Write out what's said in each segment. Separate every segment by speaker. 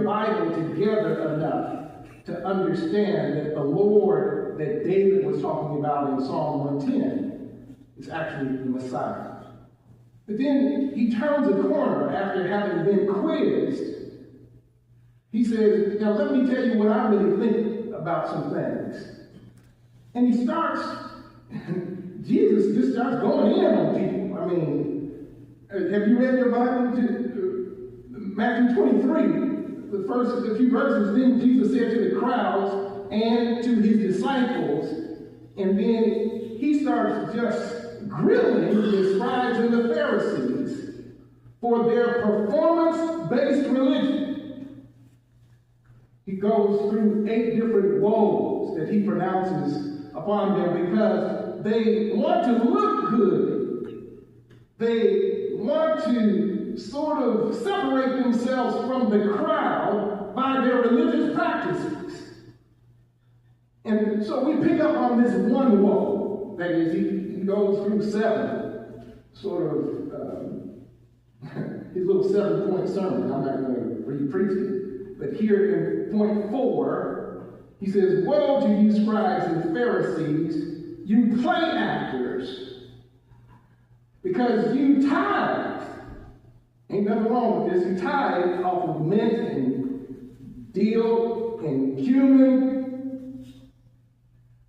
Speaker 1: Bible together enough to understand that the Lord that David was talking about in Psalm 110 is actually the Messiah. But then he turns a corner after having been quizzed. He says, now let me tell you what I really think about some things. And he starts, Jesus just starts going in on people. I mean, have you read your Bible? Matthew 23. The first few verses, then Jesus said to the crowds and to his disciples, and then he starts just grilling the scribes and the Pharisees for their performance-based religion. He goes through 8 different woes that he pronounces upon them because they want to look good. They want to sort of separate themselves from the crowd by their religious practices. And so we pick up on this one woe. That is, he goes through 7, sort of his little 7-point sermon. I'm not going to re-preach it. But here in point 4, he says, woe to you scribes and Pharisees, you play actors, because you tithe. Ain't nothing wrong with this. You tithe off of mint and dill and cumin,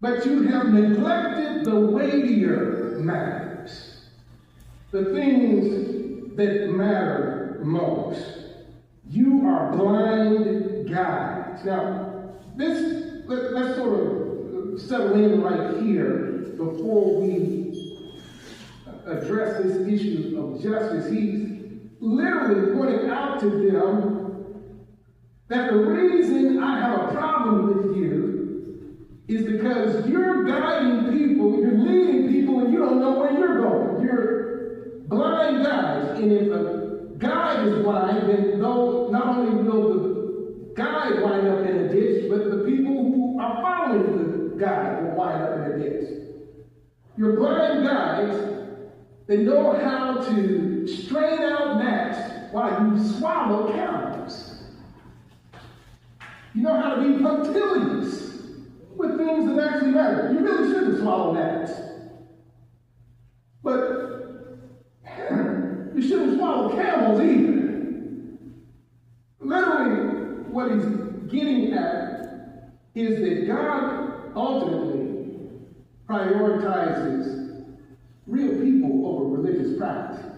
Speaker 1: but you have neglected the weightier matters, the things that matter most. You are blind guides. Now, let's sort of settle in right here before we address this issue of justice. He's literally pointing out to them that the reason I have a problem with you is because you're guiding people, you're leading people, and you don't know where you're going. You're blind guides. And if a guide is blind, then though not only will the guide wind up in a ditch, but the people who are following the guide will wind up in a ditch. You're blind guides. They know how to strain out gnats while you swallow camels. You know how to be punctilious with things that actually matter. You really shouldn't swallow gnats. But you shouldn't swallow camels either. Literally, what he's getting at is that God ultimately prioritizes real people over religious practices.